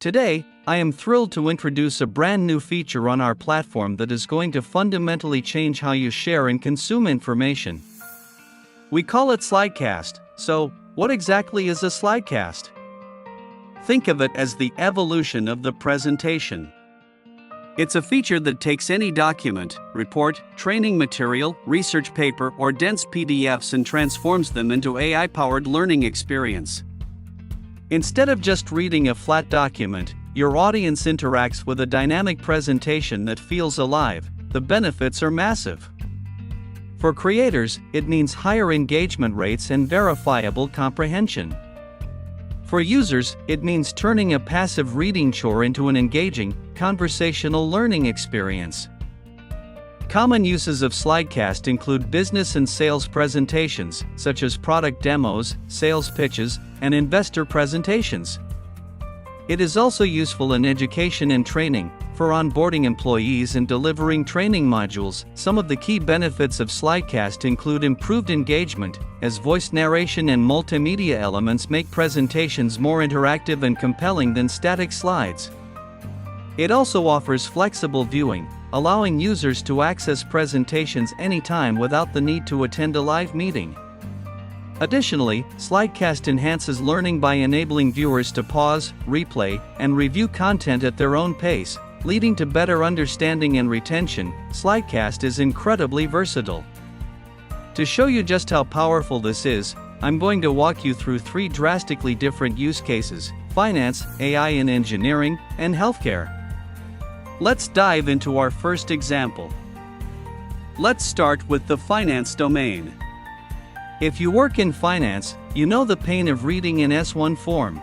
Today, I am thrilled to introduce a brand new feature on our platform that is going to fundamentally change how you share and consume information. We call it Slidecast. So, what exactly is a slidecast? Think of it as the evolution of the presentation. It's a feature that takes any document, report, training material, research paper, or dense PDFs and transforms them into AI-powered learning experience. Instead of just reading a flat document, your audience interacts with a dynamic presentation that feels alive. The benefits are massive. For creators, it means higher engagement rates and verifiable comprehension. For users, it means turning a passive reading chore into an engaging, conversational learning experience. Common uses of Slidecast include business and sales presentations, such as product demos, sales pitches, and investor presentations. It is also useful in education and training, for onboarding employees and delivering training modules. Some of the key benefits of Slidecast include improved engagement, as voice narration and multimedia elements make presentations more interactive and compelling than static slides. It also offers flexible viewing, allowing users to access presentations anytime without the need to attend a live meeting. Additionally, Slidecast enhances learning by enabling viewers to pause, replay, and review content at their own pace, leading to better understanding and retention. Slidecast is incredibly versatile. To show you just how powerful this is, I'm going to walk you through 3 drastically different use cases: finance, AI in engineering, and healthcare. Let's dive into our first example. Let's start with the finance domain. If you work in finance, you know the pain of reading an S1 form.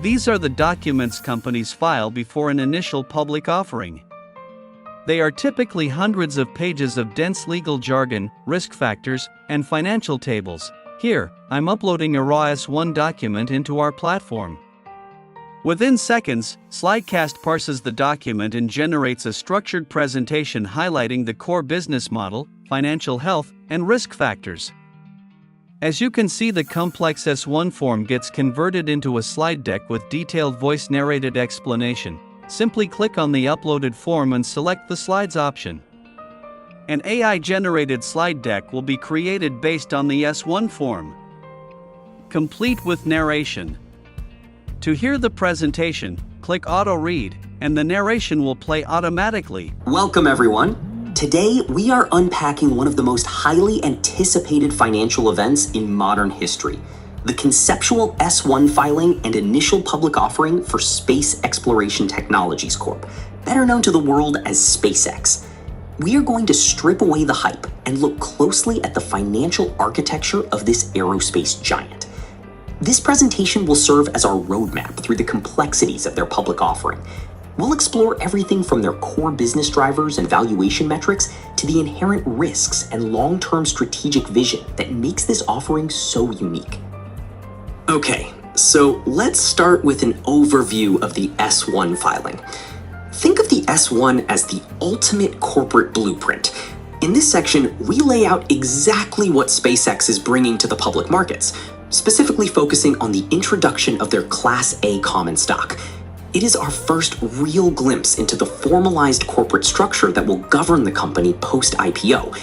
These are the documents companies file before an initial public offering. They are typically hundreds of pages of dense legal jargon, risk factors, and financial tables. Here, I'm uploading a raw S1 document into our platform. Within seconds, Slidecast parses the document and generates a structured presentation highlighting the core business model, financial health, and risk factors. As you can see, the complex S1 form gets converted into a slide deck with detailed voice-narrated explanation. Simply click on the uploaded form and select the slides option. An AI-generated slide deck will be created based on the S1 form, complete with narration. To hear the presentation, click Auto Read, and the narration will play automatically. Welcome, everyone. Today, we are unpacking one of the most highly anticipated financial events in modern history: the conceptual S1 filing and initial public offering for Space Exploration Technologies Corp., better known to the world as SpaceX. We are going to strip away the hype and look closely at the financial architecture of this aerospace giant. This presentation will serve as our roadmap through the complexities of their public offering. We'll explore everything from their core business drivers and valuation metrics to the inherent risks and long-term strategic vision that makes this offering so unique. Okay, so let's start with an overview of the S1 filing. Think of the S1 as the ultimate corporate blueprint. In this section, we lay out exactly what SpaceX is bringing to the public markets, specifically focusing on the introduction of their Class A common stock. It is our first real glimpse into the formalized corporate structure that will govern the company post-IPO.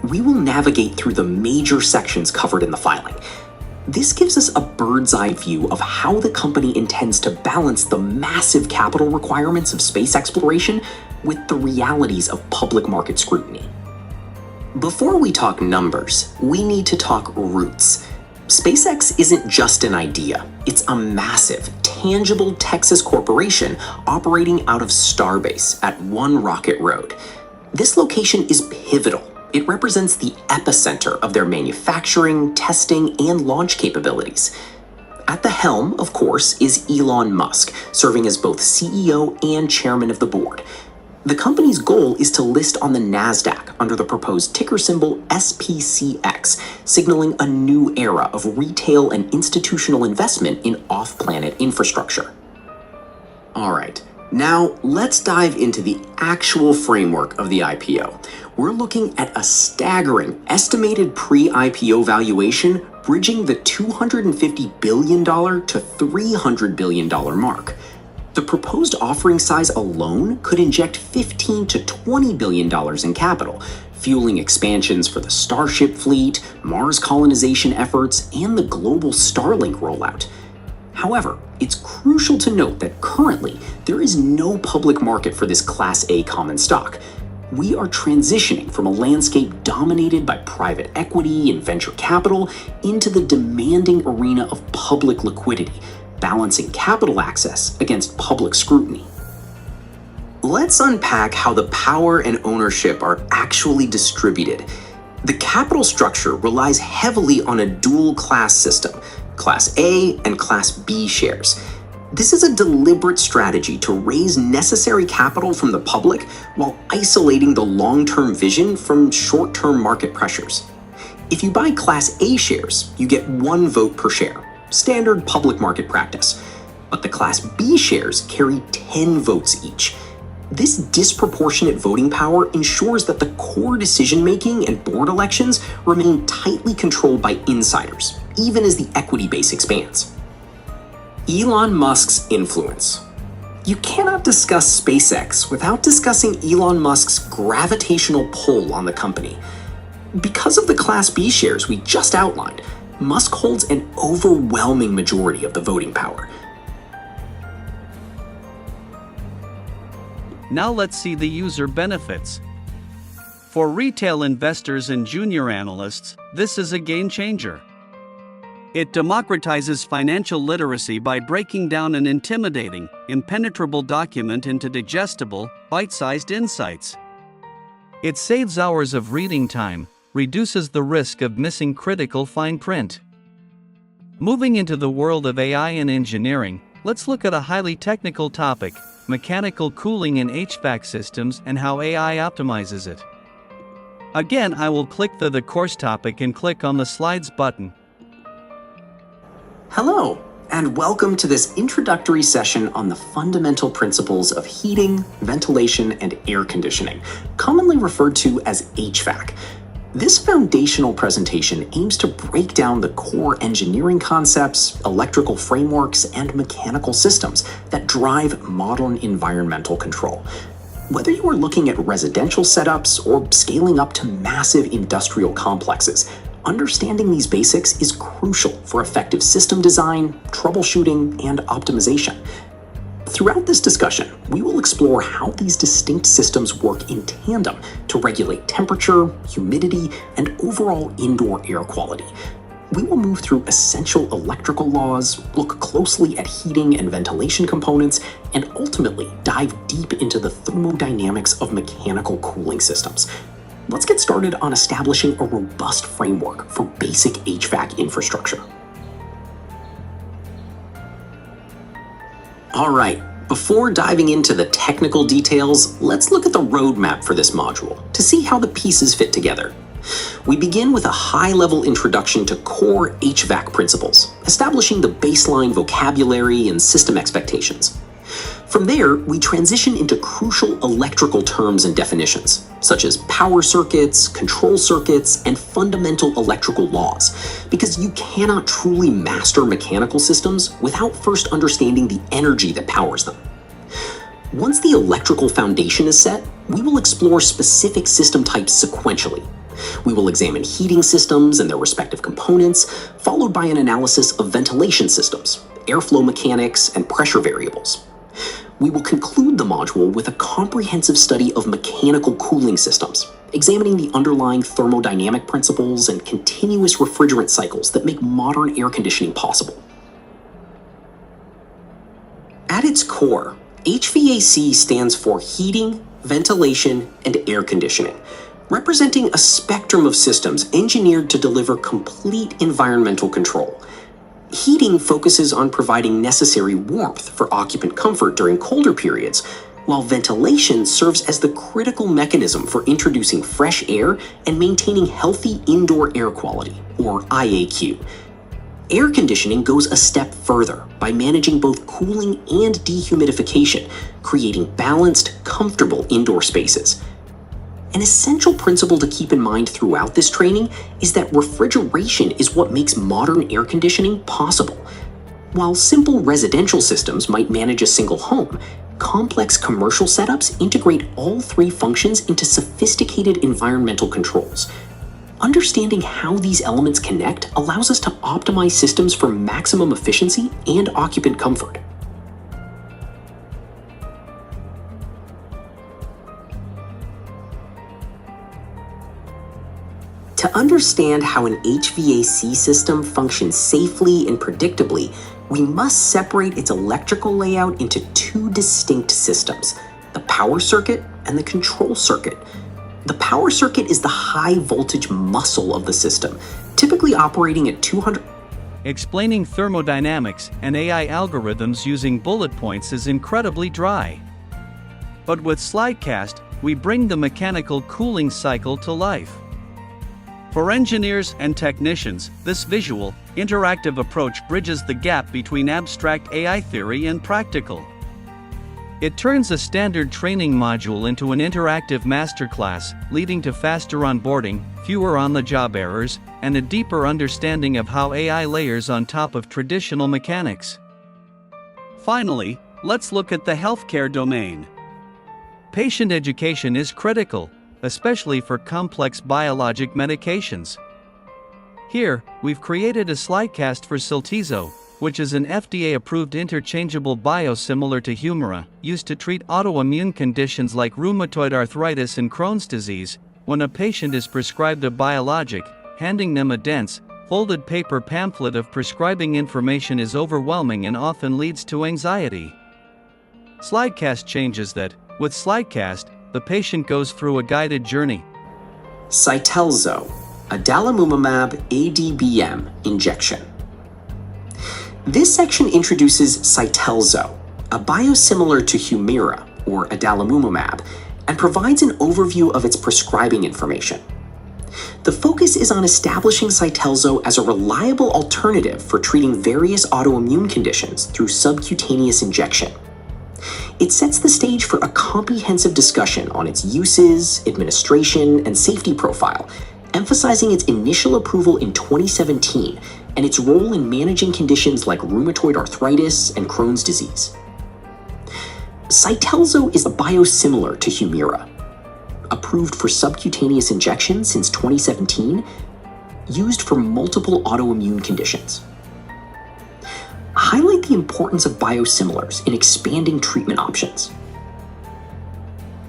We will navigate through the major sections covered in the filing. This gives us a bird's-eye view of how the company intends to balance the massive capital requirements of space exploration with the realities of public market scrutiny. Before we talk numbers, we need to talk roots. SpaceX isn't just an idea. It's a massive, tangible Texas corporation operating out of Starbase at One Rocket Road. This location is pivotal. It represents the epicenter of their manufacturing, testing, and launch capabilities. At the helm, of course, is Elon Musk, serving as both CEO and chairman of the board. The company's goal is to list on the NASDAQ under the proposed ticker symbol SPCX, signaling a new era of retail and institutional investment in off-planet infrastructure. All right, now let's dive into the actual framework of the IPO. We're looking at a staggering estimated pre-IPO valuation bridging the $250 billion to $300 billion mark. The proposed offering size alone could inject $15 to $20 billion in capital, fueling expansions for the Starship fleet, Mars colonization efforts, and the global Starlink rollout. However, it's crucial to note that currently there is no public market for this Class A common stock. We are transitioning from a landscape dominated by private equity and venture capital into the demanding arena of public liquidity, balancing capital access against public scrutiny. Let's unpack how the power and ownership are actually distributed. The capital structure relies heavily on a dual-class system, Class A and Class B shares. This is a deliberate strategy to raise necessary capital from the public while isolating the long-term vision from short-term market pressures. If you buy Class A shares, you get 1 vote per share, standard public market practice. But the Class B shares carry 10 votes each. This disproportionate voting power ensures that the core decision-making and board elections remain tightly controlled by insiders, even as the equity base expands. Elon Musk's influence. You cannot discuss SpaceX without discussing Elon Musk's gravitational pull on the company. Because of the Class B shares we just outlined, Musk holds an overwhelming majority of the voting power. Now let's see the user benefits. For retail investors and junior analysts, this is a game changer. It democratizes financial literacy by breaking down an intimidating, impenetrable document into digestible, bite-sized insights. It saves hours of reading time, reduces the risk of missing critical fine print. Moving into the world of AI and engineering, let's look at a highly technical topic: mechanical cooling in HVAC systems and how AI optimizes it. Again, I will click the course topic and click on the Slides button. Hello, and welcome to this introductory session on the fundamental principles of heating, ventilation, and air conditioning, commonly referred to as HVAC. This foundational presentation aims to break down the core engineering concepts, electrical frameworks, and mechanical systems that drive modern environmental control. Whether you are looking at residential setups or scaling up to massive industrial complexes, understanding these basics is crucial for effective system design, troubleshooting, and optimization. Throughout this discussion, we will explore how these distinct systems work in tandem to regulate temperature, humidity, and overall indoor air quality. We will move through essential electrical laws, look closely at heating and ventilation components, and ultimately dive deep into the thermodynamics of mechanical cooling systems. Let's get started on establishing a robust framework for basic HVAC infrastructure. All right, before diving into the technical details, let's look at the roadmap for this module to see how the pieces fit together. We begin with a high-level introduction to core HVAC principles, establishing the baseline vocabulary and system expectations. From there, we transition into crucial electrical terms and definitions, such as power circuits, control circuits, and fundamental electrical laws, because you cannot truly master mechanical systems without first understanding the energy that powers them. Once the electrical foundation is set, we will explore specific system types sequentially. We will examine heating systems and their respective components, followed by an analysis of ventilation systems, airflow mechanics, and pressure variables. We will conclude the module with a comprehensive study of mechanical cooling systems, examining the underlying thermodynamic principles and continuous refrigerant cycles that make modern air conditioning possible. At its core, HVAC stands for heating, ventilation, and air conditioning, representing a spectrum of systems engineered to deliver complete environmental control. Heating focuses on providing necessary warmth for occupant comfort during colder periods, while ventilation serves as the critical mechanism for introducing fresh air and maintaining healthy indoor air quality, or IAQ. Air conditioning goes a step further by managing both cooling and dehumidification, creating balanced, comfortable indoor spaces. An essential principle to keep in mind throughout this training is that refrigeration is what makes modern air conditioning possible. While simple residential systems might manage a single home, complex commercial setups integrate all three functions into sophisticated environmental controls. Understanding how these elements connect allows us to optimize systems for maximum efficiency and occupant comfort. To understand how an HVAC system functions safely and predictably, we must separate its electrical layout into two distinct systems, the power circuit and the control circuit. The power circuit is the high voltage muscle of the system, typically operating at 200. Explaining thermodynamics and AI algorithms using bullet points is incredibly dry. But with Slidecast, we bring the mechanical cooling cycle to life. For engineers and technicians, this visual, interactive approach bridges the gap between abstract AI theory and practical. It turns a standard training module into an interactive masterclass, leading to faster onboarding, fewer on-the-job errors, and a deeper understanding of how AI layers on top of traditional mechanics. Finally, let's look at the healthcare domain. Patient education is critical, especially for complex biologic medications. Here, we've created a Slidecast for Siltezo, which is an FDA-approved interchangeable biosimilar to Humira, used to treat autoimmune conditions like rheumatoid arthritis and Crohn's disease. When a patient is prescribed a biologic, handing them a dense, folded paper pamphlet of prescribing information is overwhelming and often leads to anxiety. Slidecast changes that. With Slidecast, the patient goes through a guided journey. Siltezo, adalimumab ADBM injection. This section introduces Siltezo, a biosimilar to Humira, or adalimumab, and provides an overview of its prescribing information. The focus is on establishing Siltezo as a reliable alternative for treating various autoimmune conditions through subcutaneous injection. It sets the stage for a comprehensive discussion on its uses, administration, and safety profile, emphasizing its initial approval in 2017 and its role in managing conditions like rheumatoid arthritis and Crohn's disease. Siltezo is a biosimilar to Humira, approved for subcutaneous injection since 2017, used for multiple autoimmune conditions. Highlight the importance of biosimilars in expanding treatment options.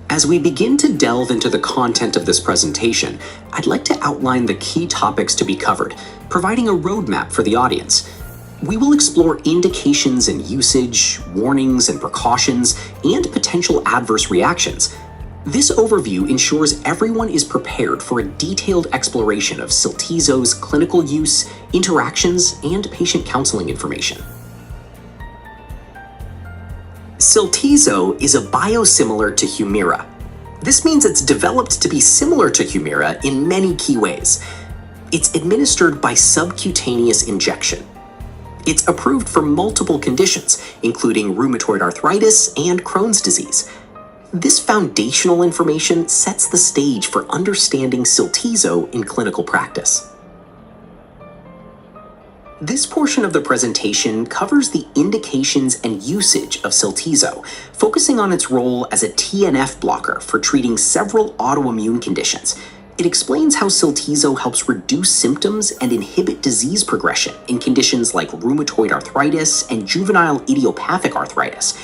As we begin to delve into the content of this presentation, I'd like to outline the key topics to be covered, providing a roadmap for the audience. We will explore indications and usage, warnings and precautions, and potential adverse reactions. This overview ensures everyone is prepared for a detailed exploration of Siltezo's clinical use, interactions, and patient counseling information. Siltezo is a biosimilar to Humira. This means it's developed to be similar to Humira in many key ways. It's administered by subcutaneous injection. It's approved for multiple conditions, including rheumatoid arthritis and Crohn's disease. This foundational information sets the stage for understanding Siltezo in clinical practice. This portion of the presentation covers the indications and usage of Siltezo, focusing on its role as a TNF blocker for treating several autoimmune conditions. It explains how Siltezo helps reduce symptoms and inhibit disease progression in conditions like rheumatoid arthritis and juvenile idiopathic arthritis.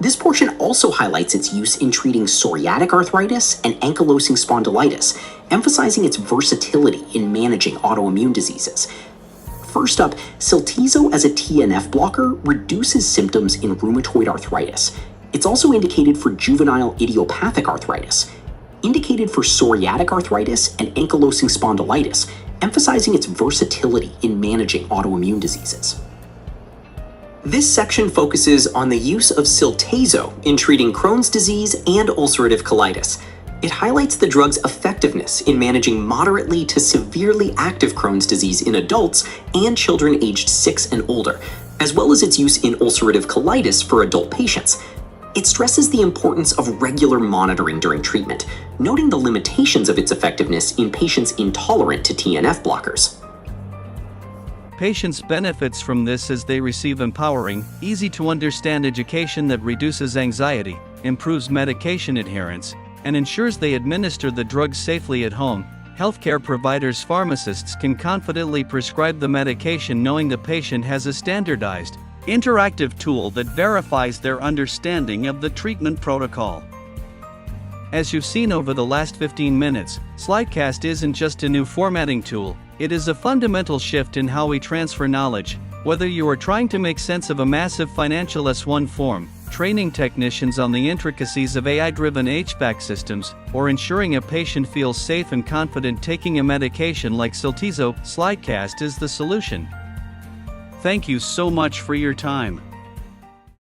This portion also highlights its use in treating psoriatic arthritis and ankylosing spondylitis, emphasizing its versatility in managing autoimmune diseases. First up, Siltezo as a TNF blocker reduces symptoms in rheumatoid arthritis. It's also indicated for juvenile idiopathic arthritis, indicated for psoriatic arthritis and ankylosing spondylitis, emphasizing its versatility in managing autoimmune diseases. This section focuses on the use of Siltezo in treating Crohn's disease and ulcerative colitis. It highlights the drug's effectiveness in managing moderately to severely active Crohn's disease in adults and children aged 6 and older, as well as its use in ulcerative colitis for adult patients. It stresses the importance of regular monitoring during treatment, noting the limitations of its effectiveness in patients intolerant to TNF blockers. Patients benefits from this as they receive empowering, easy-to-understand education that reduces anxiety, improves medication adherence, and ensures they administer the drugs safely at home. Healthcare providers' pharmacists can confidently prescribe the medication knowing the patient has a standardized, interactive tool that verifies their understanding of the treatment protocol. As you've seen over the last 15 minutes, Slidecast isn't just a new formatting tool, it is a fundamental shift in how we transfer knowledge. Whether you are trying to make sense of a massive financial S1 form, training technicians on the intricacies of AI-driven HVAC systems, or ensuring a patient feels safe and confident taking a medication like Slidecast is the solution. Thank you so much for your time.